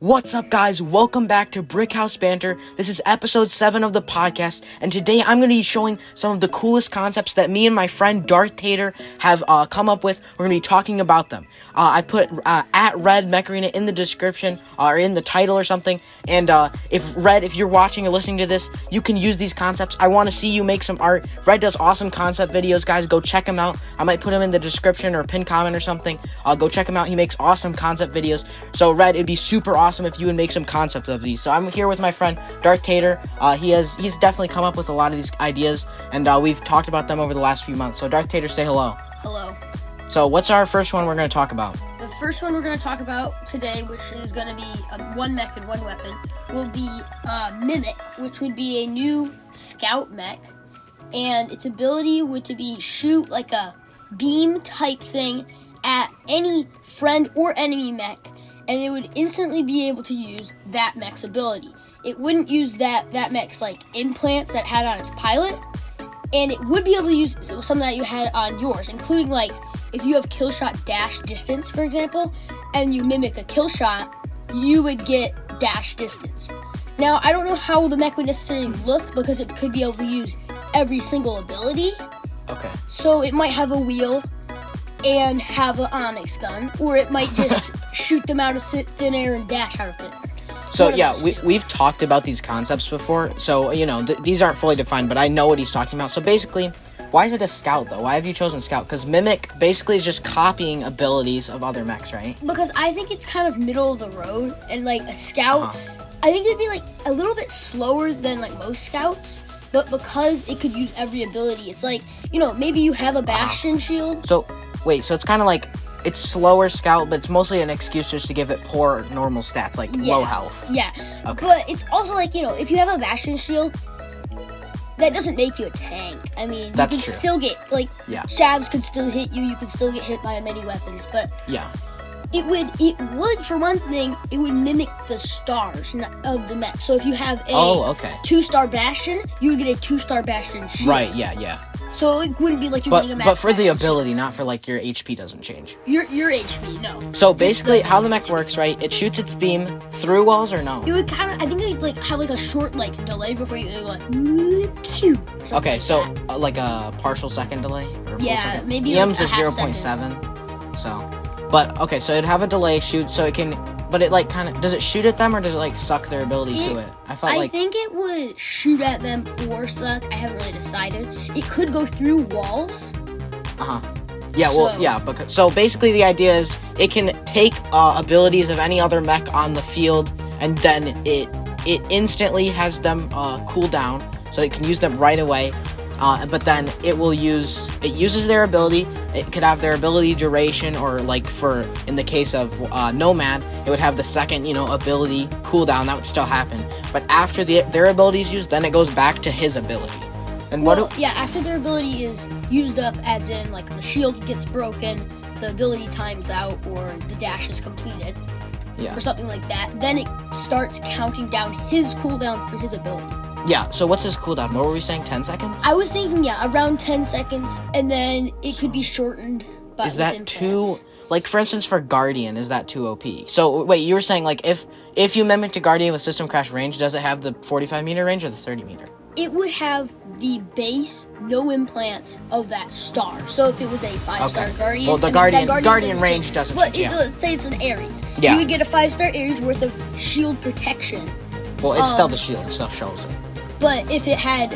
What's up, guys? Welcome back to Brickhouse Banter. This is episode 7 of the podcast, and today I'm going to be showing some of the coolest concepts that me and my friend Darth Tater have come up with. We're going to be talking about them. I put at Red Mech Arena in the description or in the title or something, and if you're watching or listening to this, you can use these concepts. I want to see you make some art. Red does awesome concept videos, guys. Go check him out. I might put him in the description or pinned comment or something. Go check him out. He makes awesome concept videos. So Red, it'd be super awesome if you would make some concepts of these. So I'm here with my friend Darth Tater. He's definitely come up with a lot of these ideas, and we've talked about them over the last few months. So Darth Tater, say hello. Hello. So what's our first one we're going to talk about? The first one we're going to talk about today, which is going to be one mech and one weapon, will be Mimic, which would be a new scout mech, and its ability would to be shoot like a beam type thing at any friend or enemy mech, and it would instantly be able to use that mech's ability. It wouldn't use that mech's like implants that had on its pilot, and it would be able to use some that you had on yours, including like if you have kill shot dash distance, for example, and you mimic a kill shot, you would get dash distance. Now, I don't know how the mech would necessarily look because it could be able to use every single ability. Okay. So it might have a wheel and have an onyx gun, or it might just shoot them out of thin air and dash out of thin air. So yeah, we've talked about these concepts before, so these aren't fully defined, but I know what he's talking about. So basically, why is it a scout though? Why have you chosen scout? Because mimic basically is just copying abilities of other mechs, right? Because I think it's kind of middle of the road, and like a scout, I think it'd be like a little bit slower than like most scouts, but because it could use every ability, it's like, maybe you have a bastion shield. So wait, so it's kind of like, it's slower scout, but it's mostly an excuse just to give it poor normal stats, like low health. Yeah. Okay. But it's also like, if you have a bastion shield, that doesn't make you a tank. I mean, That's you can true. still get, jabs could still hit you. You could still get hit by many weapons. But yeah, it would, for one thing, it would mimic the stars of the mech. So if you have a 2-star bastion, you would get a 2-star bastion shield. Right, yeah. So it wouldn't be like you're getting a max. But for the bastion ability, not for like your HP doesn't change. Your HP, no. So basically, how the mech works, right? It shoots its beam through walls or no? It would kind of, I think it would like have like a short like delay before you go like pew. Okay, so like a partial second delay? Or full second? Maybe EM's like is a half 0.7. So, but okay, so it'd have a delay shoot, so it can. But it like kind of, does it shoot at them or does it like suck their ability to it? I think it would shoot at them or suck. I haven't really decided. It could go through walls. Yeah, because so basically the idea is it can take abilities of any other mech on the field, and then it instantly has them cool down, so it can use them right away. But then it uses their ability. It could have their ability duration, or like in the case of Nomad, it would have the second, ability cooldown. That would still happen. But after their ability is used, then it goes back to his ability. And after their ability is used up, as in like the shield gets broken, the ability times out, or the dash is completed, or something like that, then it starts counting down his cooldown for his ability. Yeah, so what's his cooldown? What were we saying, 10 seconds? I was thinking, around 10 seconds, and then it could be shortened by Is that too, like, for instance, for Guardian, is that too OP? So, wait, you were saying, like, if you mimicked a Guardian with System Crash range, does it have the 45-meter range or the 30-meter? It would have the base, no implants of that star. So if it was a 5-star Guardian... Well, the Guardian range doesn't change. But let's say it's an Ares. Yeah. You would get a 5-star Ares worth of shield protection. Well, it's still the shield. It still shows it. But if it had,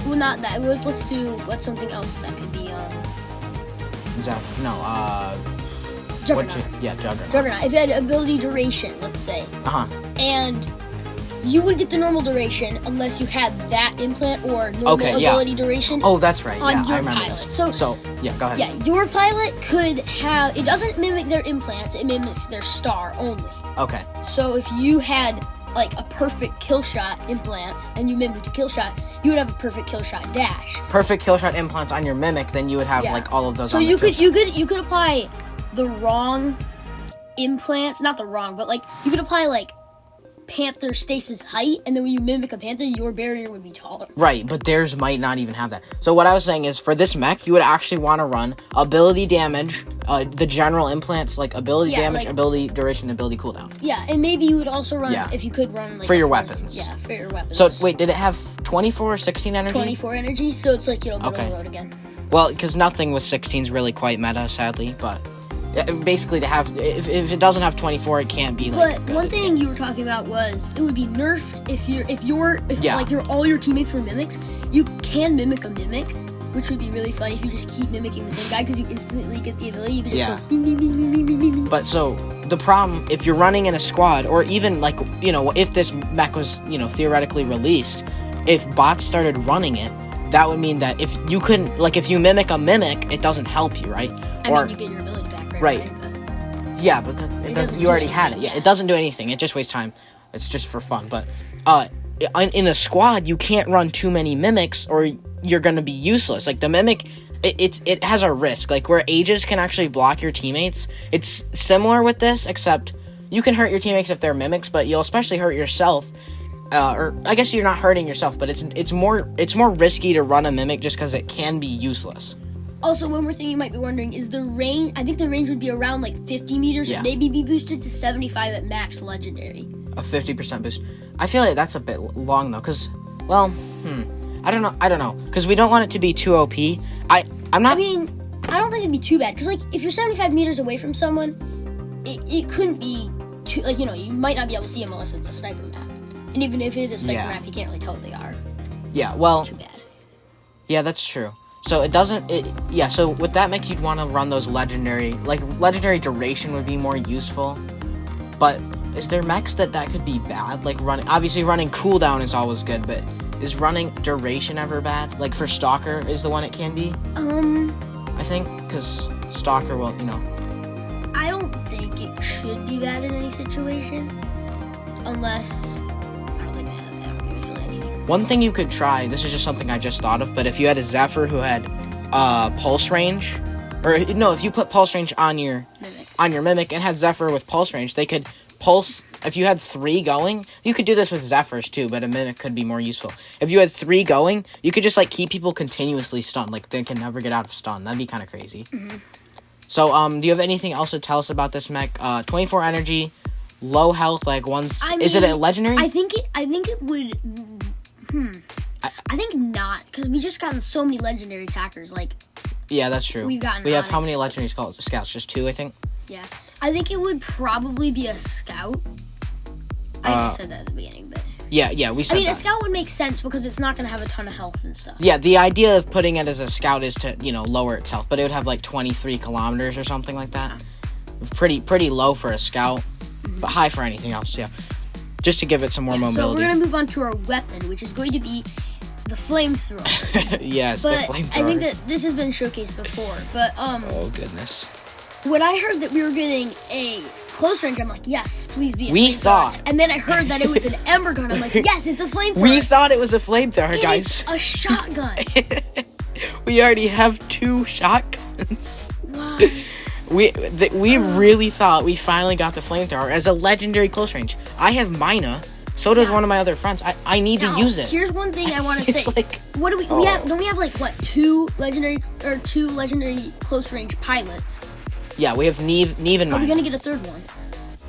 well, not that. What's something else that could be? Juggernaut. Juggernaut. Juggernaut. If it had ability duration, let's say. And you would get the normal duration unless you had that implant or normal ability duration. Oh, that's right. On your I remember pilot. This. So yeah, go ahead. Yeah, your pilot could have. It doesn't mimic their implants. It mimics their star only. Okay. So if you had like a perfect kill shot implants and you mimicked a kill shot, you would have a perfect kill shot dash. Perfect kill shot implants on your mimic, then you would have like all of those. So you could apply the wrong implants, not the wrong, but like you could apply like Panther stasis height, and then when you mimic a Panther, your barrier would be taller. Right, but theirs might not even have that. So what I was saying is, for this mech, you would actually want to run ability damage, the general implants, like ability damage, ability duration, ability cooldown. Yeah, and maybe you would also run, if you could run, like... For your weapons. Yeah, for your weapons. So, wait, did it have 24 or 16 energy? 24 energy, so it's like, middle of the road again. Well, because nothing with 16 is really quite meta, sadly, but... Basically, to have if it doesn't have 24, it can't be like. But one thing you were talking about was it would be nerfed if all your teammates were mimics. You can mimic a mimic, which would be really fun if you just keep mimicking the same guy because you instantly get the ability. You can just go bing, bing, bing, bing, bing, bing, bing. But so the problem, if you're running in a squad, or even like if this mech was theoretically released, if bots started running it, that would mean that if you couldn't if you mimic a mimic, it doesn't help you, right? I mean, you get your ability back. Right. Yeah, but it doesn't. You already had it. Yeah, it doesn't do anything. It just wastes time. It's just for fun. But in a squad, you can't run too many mimics, or you're gonna be useless. Like the mimic, it has a risk. Like where Aegis can actually block your teammates. It's similar with this, except you can hurt your teammates if they're mimics, but you'll especially hurt yourself. Or I guess you're not hurting yourself, but it's more risky to run a mimic just because it can be useless. Also, one more thing you might be wondering is the range. I think the range would be around 50 meters, and maybe be boosted to 75 at max legendary. A 50% boost. I feel like that's a bit long though, because I don't know, because we don't want it to be too OP. I don't think it'd be too bad, because if you're 75 meters away from someone, it couldn't be too you might not be able to see them unless it's a sniper map, and even if it is a sniper map, you can't really tell what they are. Yeah, well. Too bad. Yeah, that's true. So so with that mech, you'd want to run those legendary duration would be more useful. But is there mechs that could be bad? Like running cooldown is always good, but is running duration ever bad? Like for Stalker is the one it can be? I think, because Stalker will, I don't think it should be bad in any situation, unless... One thing you could try, this is just something I just thought of, but if you had a Zephyr who had pulse range, or no, if you put pulse range on your mimic and had Zephyr with pulse range, they could pulse. If you had 3 going, you could do this with Zephyrs too, but a mimic could be more useful. If you had 3 going, you could just keep people continuously stunned, they can never get out of stun. That'd be kind of crazy. Mm-hmm. So do you have anything else to tell us about this mech? 24 energy, low health, is it a legendary? I think it would. I think not, because we just gotten so many legendary attackers. Yeah, that's true. We have how many legendary scouts? Just 2, I think. Yeah, I think it would probably be a scout. I said that at the beginning, but yeah, we said. A scout would make sense because it's not going to have a ton of health and stuff. Yeah, the idea of putting it as a scout is to lower its health, but it would have 23 kilometers or something like that. Pretty low for a scout, but high for anything else. Yeah. Just to give it some more mobility. So we're going to move on to our weapon, which is going to be the flamethrower. Yes, the flamethrower. I think that this has been showcased before, but oh goodness. When I heard that we were getting a close range, I'm like, yes, please be a flamethrower. We thought. And then I heard that it was an ember gun. I'm like, yes, it's a flamethrower. We thought it was a flamethrower, guys. It's a shotgun. We already have 2 shotguns. Wow. We really thought we finally got the flamethrower as a legendary close range. I have Mina, so does one of my other friends. I need to use it. Here's one thing I want to say. What do we have? Don't we have 2 legendary close range pilots? Yeah, we have Neve and Mina. Are we gonna get a third one?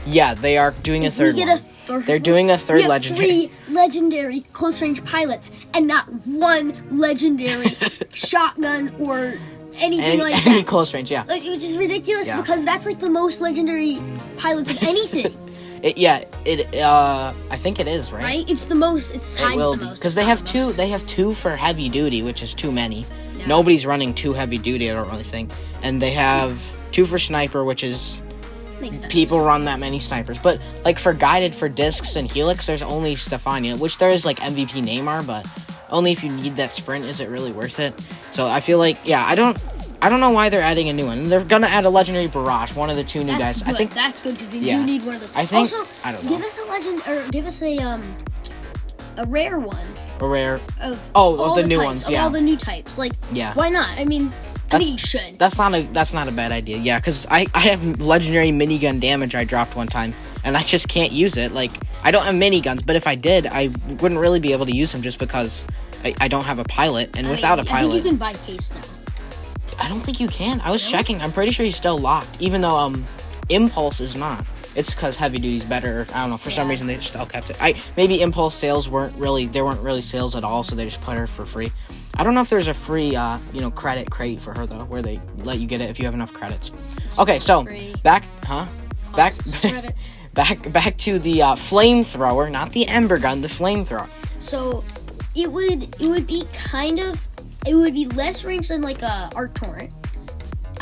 Yeah, they are doing a third one. They're doing a third legendary. We have 3 legendary close range pilots and not 1 legendary shotgun or anything like that. Any close range, yeah. Which is ridiculous because that's the most legendary pilots of anything. I think it is, right? Right? It's the most. It's timed the most. Because they have 2. They have 2 for heavy duty, which is too many. Yeah. Nobody's running 2 heavy duty, I don't really think. And they have 2 for sniper, which is makes sense. People run that many snipers. But for guided for discs and helix, there's only Stefania, which there is MVP Neymar, but only if you need that sprint is it really worth it. So I feel I don't know why they're adding a new one. They're gonna add a legendary barrage, one of the 2 new guys. Good. I think that's good because you need one of those. I think. Also, I don't know. Give us a legend or give us a rare one. A rare of the new types, ones. Of yeah. all the new types. Why not? I think you should. That's not a bad idea. Yeah, because I have legendary minigun damage I dropped one time, and I just can't use it. I don't have miniguns, but if I did, I wouldn't really be able to use them just because I don't have a pilot, and without a pilot... I think you can buy case now. I don't think you can. I was checking. I'm pretty sure he's still locked, even though Impulse is not. It's because Heavy Duty's better. I don't know. For some reason, they still kept it. Maybe Impulse sales weren't really sales at all, so they just put her for free. I don't know if there's a free, credit crate for her, though, where they let you get it if you have enough credits. Okay, so, back to the flamethrower, not the ember gun, the flamethrower. So, it would be less range than, like, a Arc Torrent.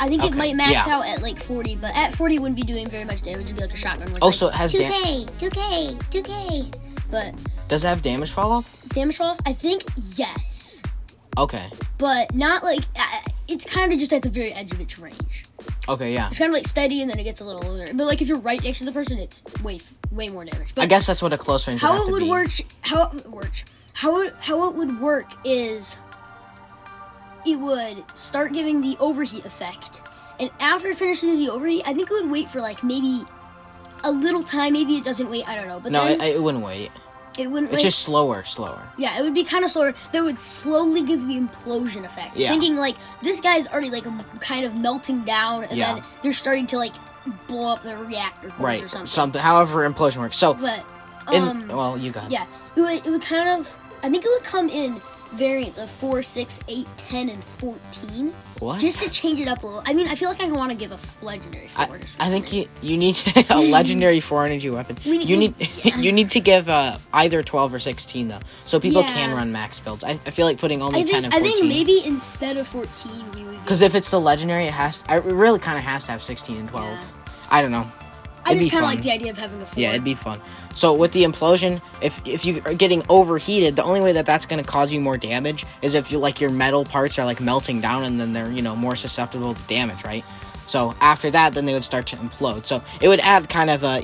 I think it might max out at, like, 40, but at 40 it wouldn't be doing very much damage. It'd be like a shotgun. So it has 2K. But... Does it have damage fall off? Damage fall off? I think yes. Okay. But not like... it's kind of just at the very edge of its range. Okay, yeah. It's kind of like steady, and then it gets a little older. But like if you're right next to the person, it's way more damage. But I guess that's what a close range would have to be. How it would work is it would start giving the overheat effect, and after it finishes the overheat, I think it would wait for like maybe a little time. Maybe it doesn't wait. I don't know. But no, it wouldn't wait. It wouldn't. It's just slower. Yeah, it would be kind of slower. That would slowly give the implosion effect. Yeah. Thinking like this guy's already like kind of melting down, and then they're starting to like blow up the reactor or something. However, implosion works. So, but you got it. Yeah, it would kind of. I think it would come in variants of 4, 6, 8, 10, and 14. What? Just to change it up a little. I mean, I feel like I want to give a legendary 4. I think you need a legendary 4 energy weapon. You need to give either 12 or 16 though, so people can run max builds. I feel like putting only 10 and 14. I think maybe instead of 14 we would. Because if it's the legendary, it really kind of has to have 16 and 12. Yeah. I don't know. I just kind of like the idea of having a 4. Yeah, it'd be fun. So with the implosion, if you are getting overheated, the only way that's going to cause you more damage is if your metal parts are like melting down, and then they're more susceptible to damage, right? So after that, then they would start to implode. So it would add kind of a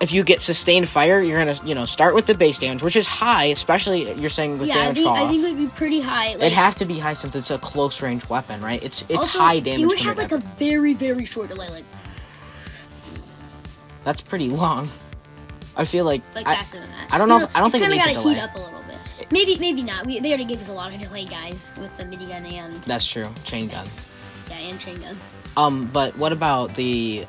if you get sustained fire, you're gonna start with the base damage, which is high, especially you're saying with damage fall off. I think it would be pretty high. It'd have to be high since it's a close range weapon, right? It's also, high damage. You would have like a very, very short delay, like. That's pretty long. I feel like faster than that. I don't know. I don't think it needs a delay. Heat up a little bit. Maybe not. They already gave us a lot of delay, guys, with the minigun and. That's true. Chain guns. Yeah, and chain gun. But what about the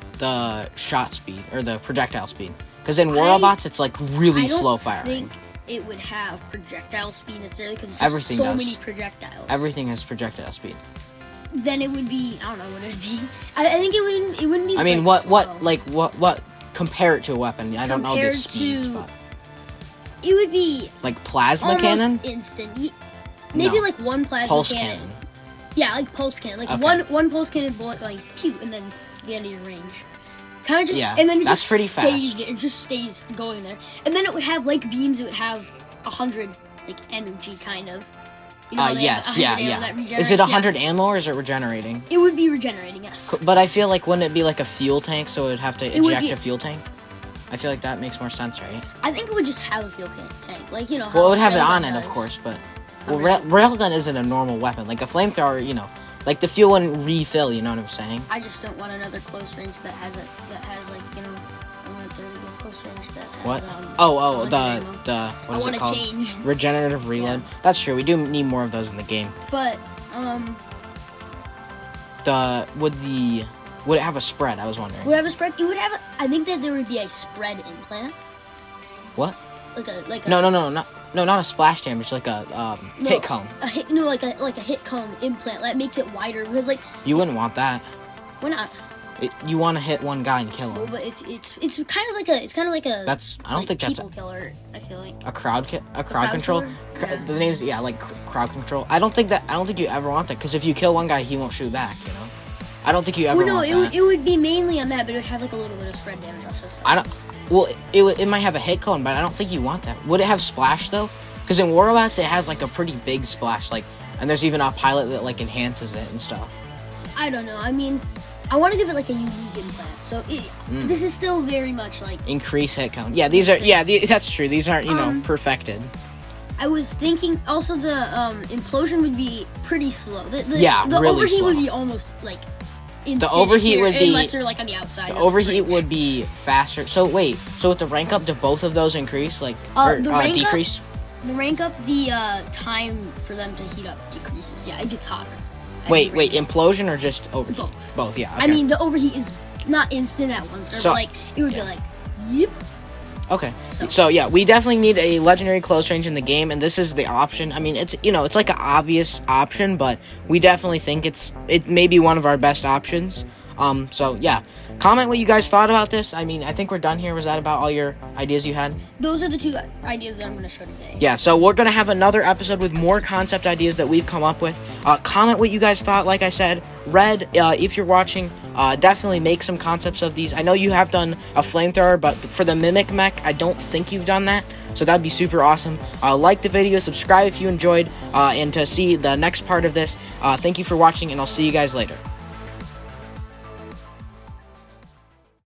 shot speed or the projectile speed? Because in War Robots, it's like really slow firing. I don't think it would have projectile speed necessarily because it's just many projectiles. Everything has projectile speed. Then it would be. I don't know what it would be. I think it wouldn't be. I mean, what? Compare it to a weapon. I don't know the speeds, but it would be like plasma cannon. Instant. Maybe like one plasma pulse cannon. Cannon. Yeah, like pulse cannon. Like one pulse cannon bullet going pew, and then the end of your range. Kind of just, and then it just stays there. It just stays going there, and then it would have like beams. It would have 100 like energy, kind of. Yes, yeah. Is it 100 ammo or is it regenerating? It would be regenerating, yes. But I feel like wouldn't it be like a fuel tank, so it would have to eject a fuel tank? I feel like that makes more sense, right? I think it would just have a fuel tank, like Well, it would have it on it, of course, but railgun isn't a normal weapon. Like a flamethrower, like the fuel wouldn't refill. You know what I'm saying? I just don't want another close range that has like I want there to be a close range that has, what? What is it called? Change. Regenerative reload. Yeah. That's true. We do need more of those in the game. But would it have a spread? I was wondering. Would it have a spread? It would have. I think that there would be a spread implant. What? No, not a splash damage. Like a hit cone. Like a hit cone implant that makes it wider because like. You wouldn't want that. Why not? You want to hit one guy and kill him. Well, but if it's kind of like a That's I don't think that's people killer. I feel like a crowd control. Yeah. The name's like crowd control. I don't think you ever want that because if you kill one guy, he won't shoot back. I don't think you ever. Want that. It would be mainly on that, but it would have like a little bit of spread damage also. So. It might have a hit cone, but I don't think you want that. Would it have splash though? Because in War Robots, it has like a pretty big splash, and there's even a pilot that like enhances it and stuff. I don't know. I mean. I want to give it like a unique implant, so this is still very much like increase hit count. Yeah, these are that's true. These aren't perfected. I was thinking also the implosion would be pretty slow. The really overheat slow. would be almost like instant. The overheat would be unless they're like on the outside. The overheat would be faster. So wait, so with the rank up, do both of those increase, like or decrease? The rank up, the time for them to heat up decreases. Yeah, it gets hotter. Wait, implosion or just overheat? Both. Both, yeah. Okay. I mean, the overheat is not instant at one start, but like it would be like, yep. Okay. So yeah, we definitely need a legendary close range in the game, and this is the option. I mean, it's it's like an obvious option, but we definitely think it may be one of our best options. So yeah, comment what you guys thought about this. I mean, I think we're done here. Was that about all your ideas you had? Those are the 2 ideas that I'm going to show today. Yeah, so we're going to have another episode with more concept ideas that we've come up with. Comment what you guys thought. Like I said, Red, if you're watching, definitely make some concepts of these. I know you have done a flamethrower, but for the Mimic Mech, I don't think you've done that. So that'd be super awesome. Like the video, subscribe if you enjoyed, and to see the next part of this, thank you for watching, and I'll see you guys later.